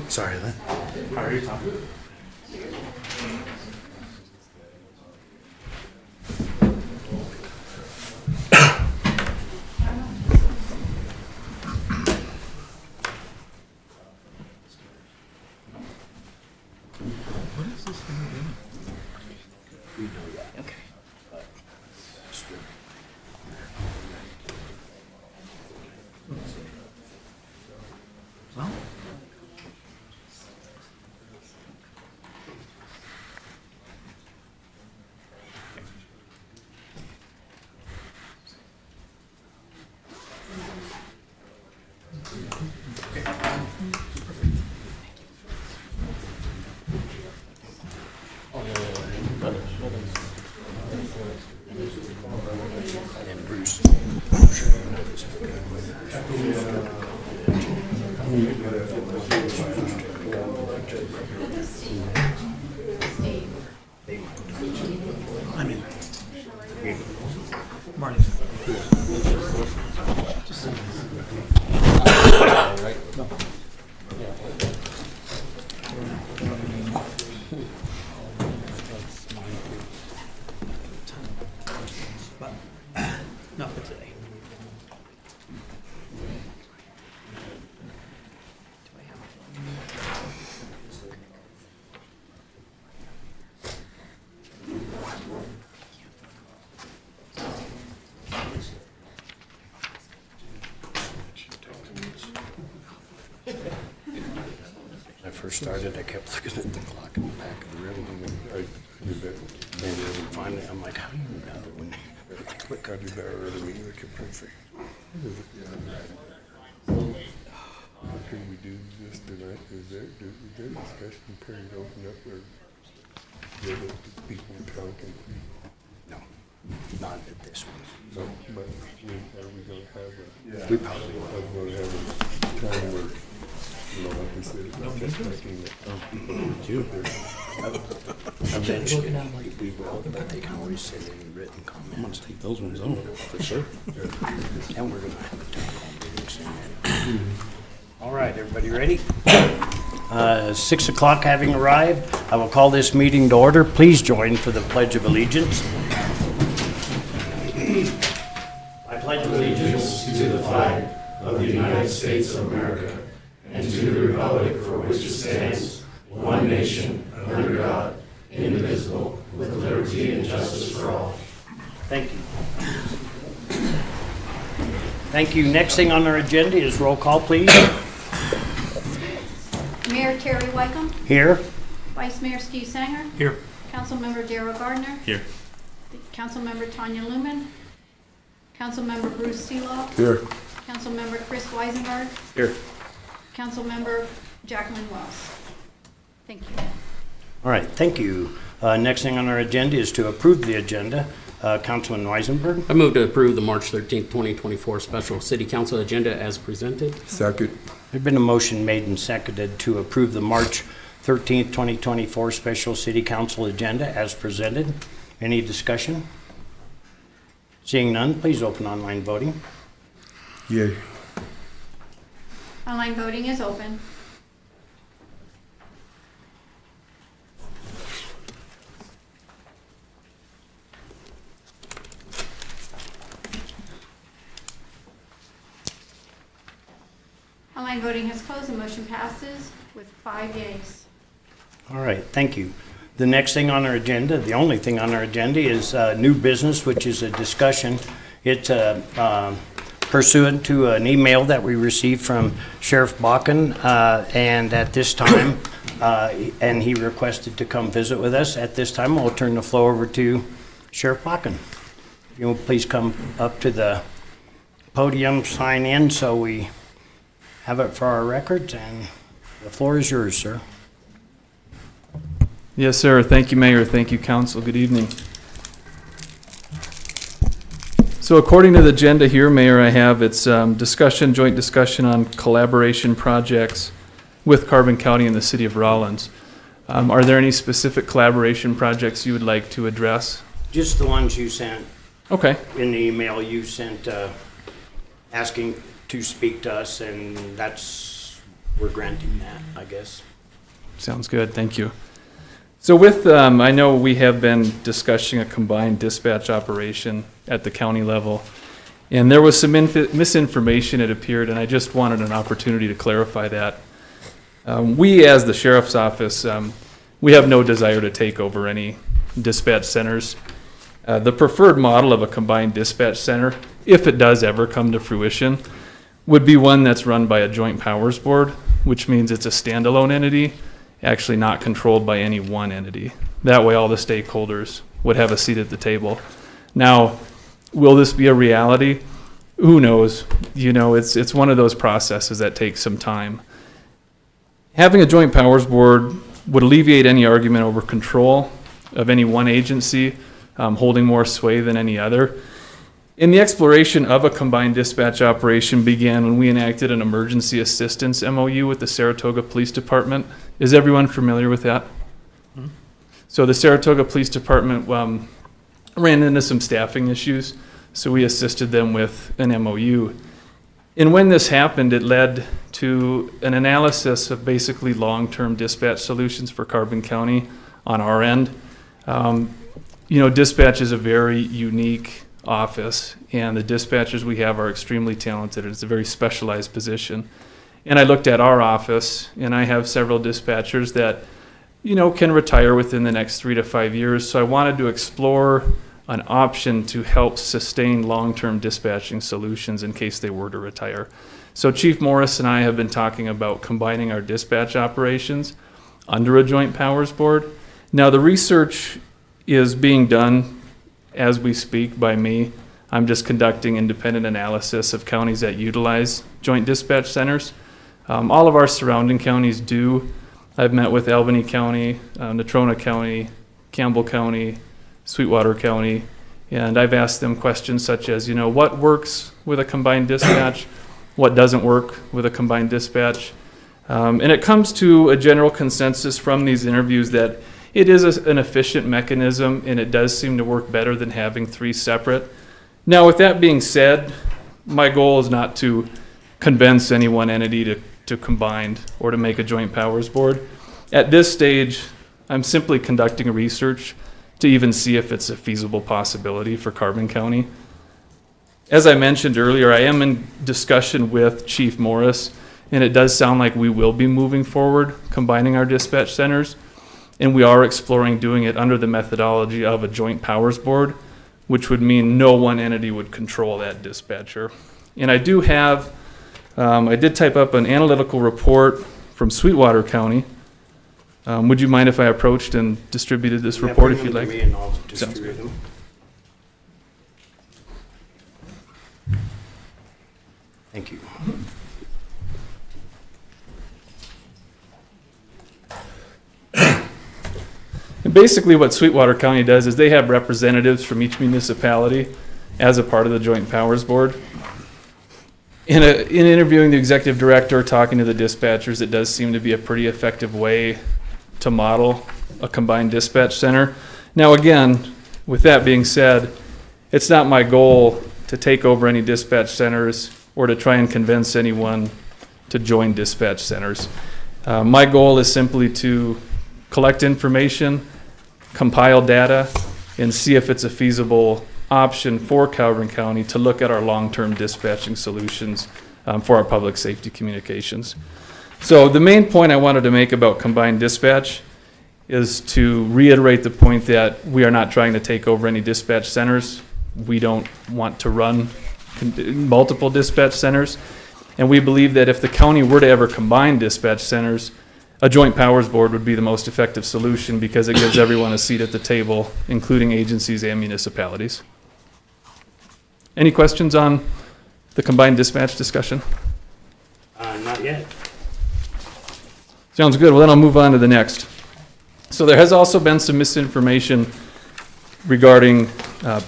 Sorry, Lynn. How are you, Tom? What is this thing doing? Okay. Well, And Bruce. I'm in. Marty. But not for today. When I first started, I kept looking at the clock in the back of the room. And then finally, I'm like, how do you know when they click on you there early? We can perfect. Can we do this tonight? Is there discussion period open up where people talking? No, not at this one. No, but are we gonna have We probably will. are we gonna have a time where, like I said, it's just making it. Eventually, we will, but they can always send in written comments. Take those ones on, for sure. And we're gonna have a town hall meeting soon. All right, everybody ready? 6 o'clock having arrived, I will call this meeting to order. Please join for the Pledge of Allegiance. I pledge allegiance to the flag of the United States of America and to the republic for which it stands, one nation, under God, indivisible, with liberty and justice for all. Thank you. Thank you. Next thing on our agenda is roll call, please. Mayor Terry Wycombe, Here. Vice Mayor Steve Sanger, Here. Councilmember Darrell Gardner, Here. Councilmember Tanya Lumen, Councilmember Bruce Seelow, Here. Councilmember Chris Weisenberg, Here. Councilmember Jacqueline Wells. Thank you. All right, thank you. Next thing on our agenda is to approve the agenda. Councilman Weisenberg. I move to approve the March 13th, 2024 special city council agenda as presented. Second. There's been a motion made and seconded to approve the March 13th, 2024 special city council agenda as presented. Any discussion? Seeing none, please open online voting. Yay. Online voting is open. Online voting has closed. The motion passes with 5 yeas. All right, thank you. The next thing on our agenda, the only thing on our agenda is new business, which is a discussion. It's pursuant to an email that we received from Sheriff Bakken, and at this time, and he requested to come visit with us. At this time, I'll turn the floor over to Sheriff Bakken. If you will please come up to the podium, sign in so we have it for our records, and the floor is yours, sir. Yes, sir. Thank you, Mayor. Thank you, Council. Good evening. So according to the agenda here, Mayor, I have its joint discussion on collaboration projects with Carbon County and the City of Rawlins. Are there any specific collaboration projects you would like to address? Just the ones you sent Okay. in the email you sent asking to speak to us, and that's we're granting that, I guess. Sounds good, thank you. So with, I know we have been discussing a combined dispatch operation at the county level, and there was some misinformation, it appeared, and I just wanted an opportunity to clarify that. We, as the sheriff's office, we have no desire to take over any dispatch centers. The preferred model of a combined dispatch center, if it does ever come to fruition, would be one that's run by a joint powers board, which means it's a standalone entity, actually not controlled by any one entity. That way all the stakeholders would have a seat at the table. Now, will this be a reality? Who knows? You know, it's one of those processes that takes some time. Having a joint powers board would alleviate any argument over control of any one agency holding more sway than any other. And the exploration of a combined dispatch operation began when we enacted an emergency assistance MOU with the Saratoga Police Department. Is everyone familiar with that? Mm-hmm. So the Saratoga Police Department ran into some staffing issues, so we assisted them with an MOU. And when this happened, it led to an analysis of basically long-term dispatch solutions for Carbon County on our end. You know, dispatch is a very unique office, and the dispatchers we have are extremely talented. It's a very specialized position. And I looked at our office, and I have several dispatchers that, you know, can retire within the next 3 to 5 years. So I wanted to explore an option to help sustain long-term dispatching solutions in case they were to retire. So Chief Morris and I have been talking about combining our dispatch operations under a joint powers board. Now the research is being done as we speak by me. I'm just conducting independent analysis of counties that utilize joint dispatch centers. All of our surrounding counties do. I've met with Albany County, Natrona County, Campbell County, Sweetwater County, and I've asked them questions such as, you know, what works with a combined dispatch, what doesn't work with a combined dispatch. And it comes to a general consensus from these interviews that it is an efficient mechanism, and it does seem to work better than having 3 separate. Now, with that being said, my goal is not to convince any one entity to combine or to make a joint powers board. At this stage, I'm simply conducting research to even see if it's a feasible possibility for Carbon County. As I mentioned earlier, I am in discussion with Chief Morris, and it does sound like we will be moving forward, combining our dispatch centers. And we are exploring doing it under the methodology of a joint powers board, which would mean no one entity would control that dispatcher. And I do have, I did type up an analytical report from Sweetwater County. Would you mind if I approached and distributed this report if you'd like? Bring them to me and I'll distribute them. Thank you. And basically what Sweetwater County does is they have representatives from each municipality as a part of the joint powers board. In interviewing the executive director, talking to the dispatchers, it does seem to be a pretty effective way to model a combined dispatch center. Now again, with that being said, it's not my goal to take over any dispatch centers or to try and convince anyone to join dispatch centers. My goal is simply to collect information, compile data, and see if it's a feasible option for Carbon County to look at our long-term dispatching solutions for our public safety communications. So the main point I wanted to make about combined dispatch is to reiterate the point that we are not trying to take over any dispatch centers. We don't want to run multiple dispatch centers. And we believe that if the county were to ever combine dispatch centers, a joint powers board would be the most effective solution because it gives everyone a seat at the table, including agencies and municipalities. Any questions on the combined dispatch discussion? Not yet. Sounds good. Well, then I'll move on to the next. So there has also been some misinformation regarding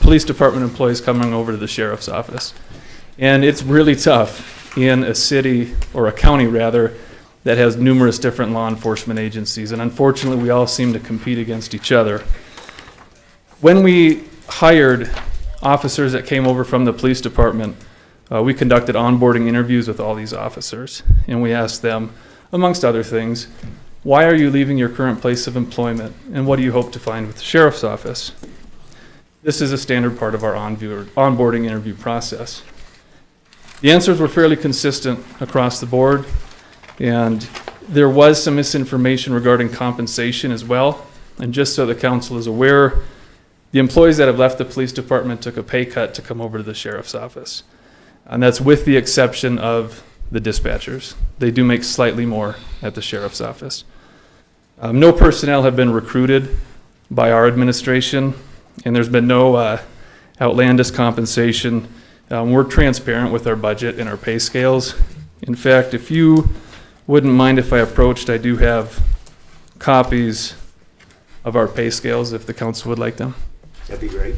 police department employees coming over to the sheriff's office. And it's really tough in a city, or a county rather, that has numerous different law enforcement agencies. And unfortunately, we all seem to compete against each other. When we hired officers that came over from the police department, we conducted onboarding interviews with all these officers. And we asked them, amongst other things. Why are you leaving your current place of employment, and what do you hope to find with the sheriff's office? This is a standard part of our onboarding interview process. The answers were fairly consistent across the board, and there was some misinformation regarding compensation as well. And just so the council is aware, the employees that have left the police department took a pay cut to come over to the sheriff's office. And that's with the exception of the dispatchers. They do make slightly more at the sheriff's office. No personnel have been recruited by our administration, and there's been no outlandish compensation. We're transparent with our budget and our pay scales. In fact, if you wouldn't mind if I approached, I do have copies of our pay scales if the council would like them. That'd be great.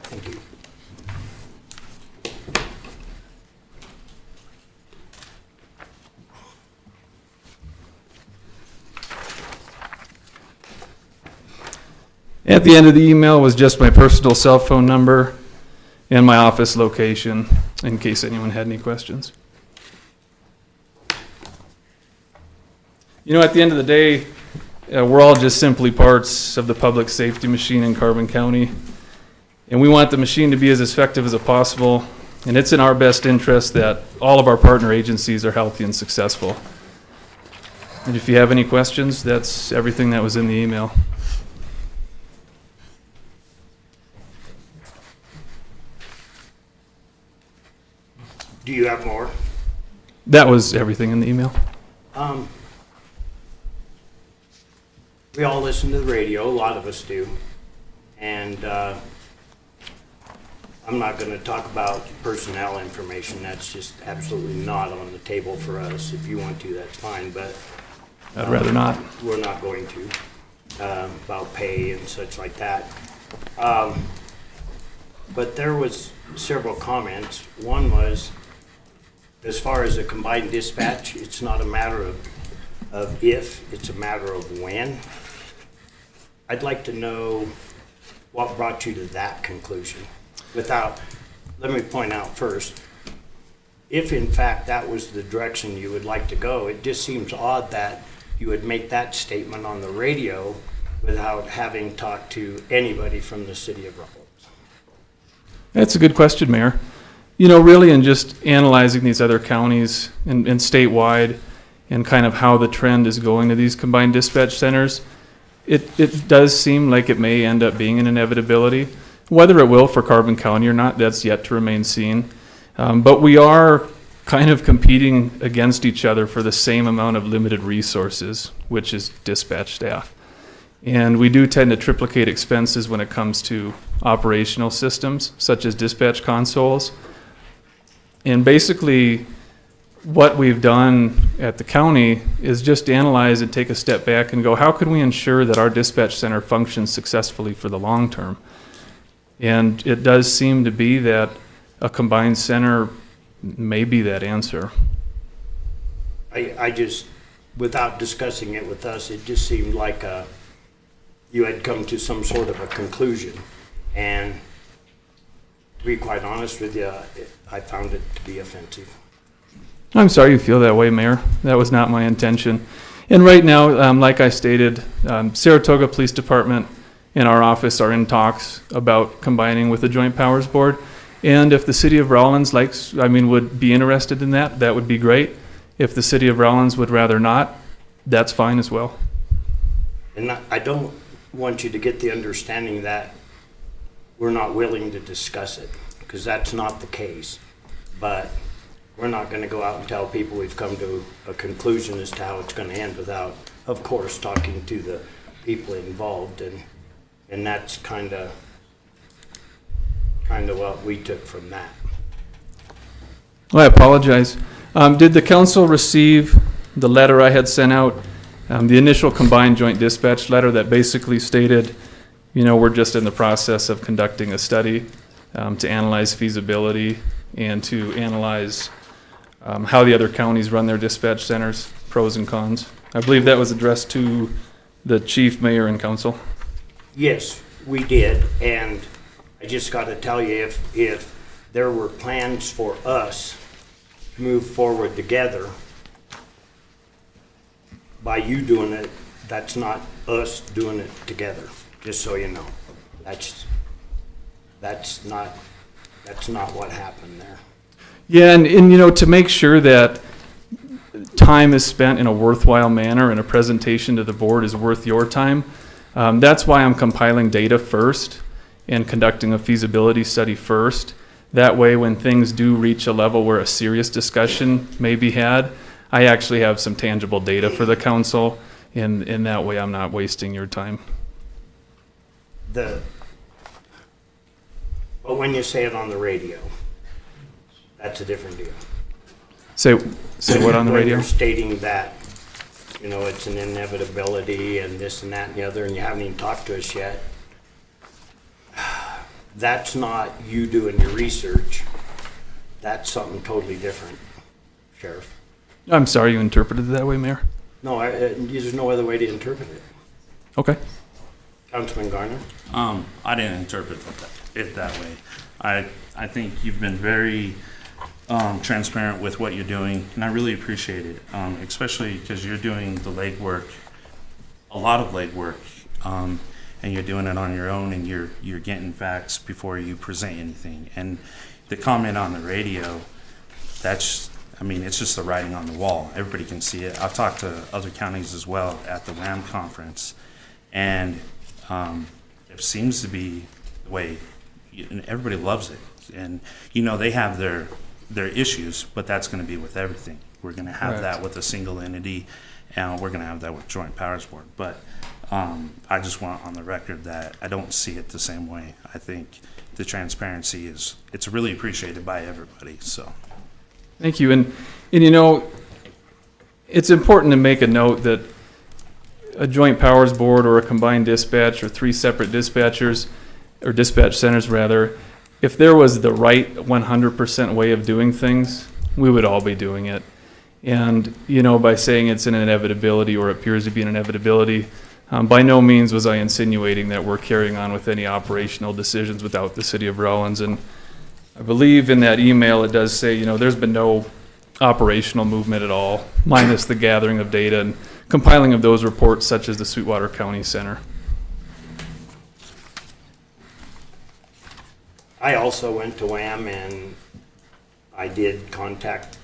Thank you. At the end of the email was just my personal cell phone number and my office location, in case anyone had any questions. You know, at the end of the day, we're all just simply parts of the public safety machine in Carbon County, and we want the machine to be as effective as possible, and it's in our best interest that all of our partner agencies are healthy and successful. And if you have any questions, that's everything that was in the email. Do you have more? That was everything in the email. We all listen to the radio, a lot of us do, and I'm not going to talk about personnel information. That's just absolutely not on the table for us. If you want to, that's fine, but I'd rather not. we're not going to, about pay and such like that. But there was several comments. One was, as far as a combined dispatch, it's not a matter of if, it's a matter of when. I'd like to know what brought you to that conclusion. Let me point out first, if in fact that was the direction you would like to go, it just seems odd that you would make that statement on the radio without having talked to anybody from the city of Rawlins. That's a good question, Mayor. You know, really in just analyzing these other counties and statewide and kind of how the trend is going to these combined dispatch centers, it does seem like it may end up being an inevitability. Whether it will for Carbon County or not, that's yet to remain seen. But we are kind of competing against each other for the same amount of limited resources, which is dispatch staff. And we do tend to triplicate expenses when it comes to operational systems, such as dispatch consoles. And basically, what we've done at the county is just analyze and take a step back and go, how can we ensure that our dispatch center functions successfully for the long term? And it does seem to be that a combined center may be that answer. I just, without discussing it with us, it just seemed like you had come to some sort of a conclusion. And to be quite honest with you, I found it to be offensive. I'm sorry you feel that way, Mayor. That was not my intention. And right now, like I stated, Saratoga Police Department and our office are in talks about combining with the Joint Powers Board. And if the city of Rawlins would be interested in that, that would be great. If the city of Rawlins would rather not, that's fine as well. And I don't want you to get the understanding that we're not willing to discuss it, because that's not the case. But we're not going to go out and tell people we've come to a conclusion as to how it's going to end without, of course, talking to the people involved. And that's kind of what we took from that. Well, I apologize. Did the council receive the letter I had sent out, the initial combined joint dispatch letter that basically stated, you know, we're just in the process of conducting a study to analyze feasibility and to analyze how the other counties run their dispatch centers, pros and cons? I believe that was addressed to the chief, mayor, and council. Yes, we did, and I just got to tell you, if there were plans for us to move forward together. By you doing it, that's not us doing it together, just so you know. That's not what happened there. Yeah, and you know, to make sure that time is spent in a worthwhile manner and a presentation to the board is worth your time, that's why I'm compiling data first and conducting a feasibility study first. That way, when things do reach a level where a serious discussion may be had, I actually have some tangible data for the council, and in that way I'm not wasting your time. But when you say it on the radio, that's a different deal. Say what on the When radio? you're stating that, you know, it's an inevitability and this and that and the other, and you haven't even talked to us yet. That's not you doing your research. That's something totally different, Sheriff. I'm sorry you interpreted it that way, Mayor. No, there's no other way to interpret it. Okay. Councilman Garner? I didn't interpret it that way. I think you've been very transparent with what you're doing, and I really appreciate it, especially because you're doing the legwork, a lot of legwork, and you're doing it on your own, and you're getting facts before you present anything. And the comment on the radio, it's just the writing on the wall. Everybody can see it. I've talked to other counties as well at the WAM conference, and it seems to be the way everybody loves it. And you know, they have their issues, but that's going to be with everything. We're going to have Right. that with a single entity, and we're going to have that with Joint Powers Board. But I just want on the record that I don't see it the same way. I think the transparency it's really appreciated by everybody. So. Thank you. And you know, it's important to make a note that a joint powers board or a combined dispatch or three separate dispatchers or dispatch centers rather, if there was the right 100% way of doing things, we would all be doing it. And, you know, by saying it's an inevitability or appears to be an inevitability, by no means was I insinuating that we're carrying on with any operational decisions without the city of Rawlins. And I believe in that email it does say, you know, there's been no operational movement at all, minus the gathering of data and compiling of those reports such as the Sweetwater County Center. I also went to WAM and I did contact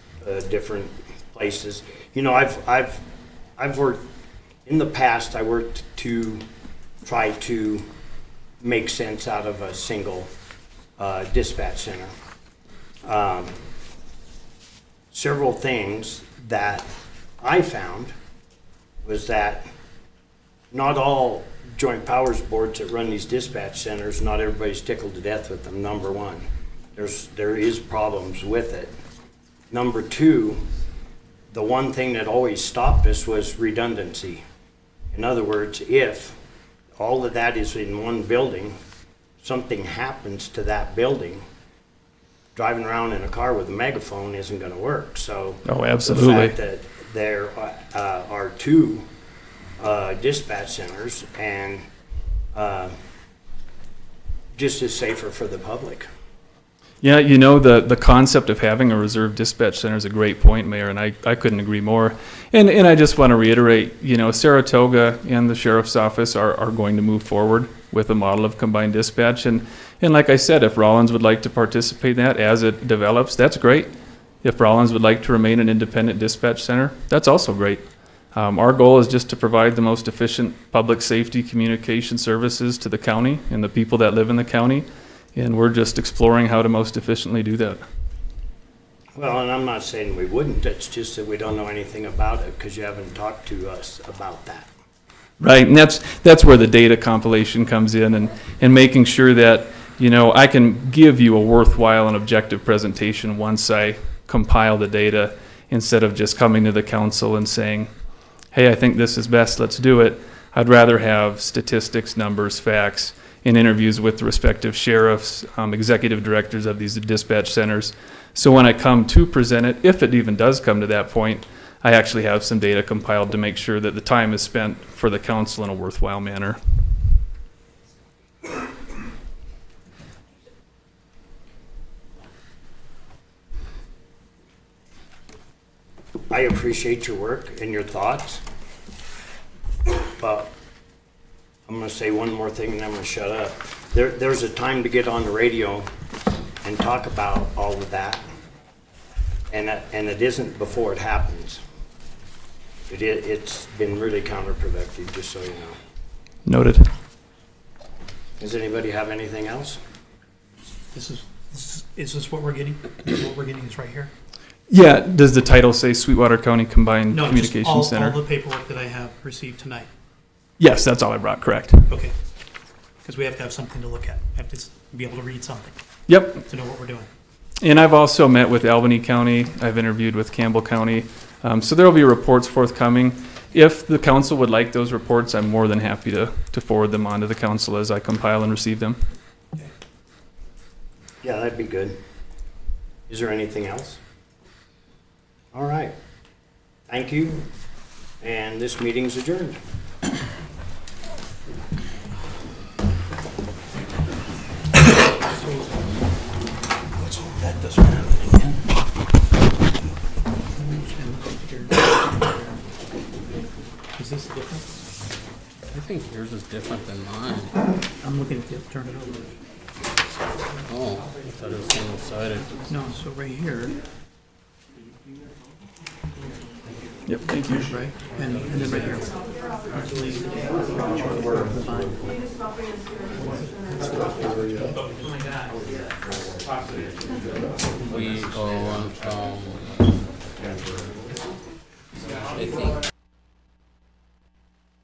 different places. You know, I've worked in the past. I worked to try to make sense out of a single dispatch center. Several things that I found was that not all joint powers boards that run these dispatch centers, not everybody's tickled to death with them, number one. There is problems with it. Number two, the one thing that always stopped us was redundancy. In other words, if all of that is in one building, something happens to that building, driving around in a car with a megaphone isn't going to work. So Oh, absolutely. the fact that there are two dispatch centers and just is safer for the public. Yeah, you know, the concept of having a reserve dispatch center is a great point, Mayor, and I couldn't agree more. And I just want to reiterate, you know, Saratoga and the Sheriff's Office are going to move forward with a model of combined dispatch. And like I said, if Rawlins would like to participate in that as it develops, that's great. If Rawlins would like to remain an independent dispatch center, that's also great. Our goal is just to provide the most efficient public safety communication services to the county and the people that live in the county. And we're just exploring how to most efficiently do that. Well, and I'm not saying we wouldn't, it's just that we don't know anything about it because you haven't talked to us about that. Right, and that's where the data compilation comes in and making sure that, you know, I can give you a worthwhile and objective presentation once I compile the data instead of just coming to the council and saying, hey, I think this is best, let's do it. I'd rather have statistics, numbers, facts, in interviews with the respective sheriffs, executive directors of these dispatch centers. So when I come to present it, if it even does come to that point, I actually have some data compiled to make sure that the time is spent for the council in a worthwhile manner. appreciate your work and your thoughts. But I'm gonna say one more thing and then I'm gonna shut up. There's a time to get on the radio and talk about all of that. And it isn't before it happens. It's been really counterproductive, just so you know. Noted. Does anybody have anything else? Is this what we're getting? This is what we're getting is right here? Yeah, does the title say Sweetwater County Combined No, just Communications all Center? the paperwork that I have received tonight. Yes, that's all I brought, correct. Okay. Because we have to have something to look at. We have to be able to read something Yep, to know what we're doing. and I've also met with Albany County, I've interviewed with Campbell County, so there will be reports forthcoming. If the council would like those reports, I'm more than happy to forward them on to the council as I compile and receive them. Yeah, that'd be good. Is there anything else? All right. Thank you. And this meeting's adjourned. Let's hope that doesn't happen again. Is this different? I think yours is different than mine. I'm looking at the, turn it over. Oh, I thought it was single-sided. No, so right here, Yep, thank you. right, and then right here. I think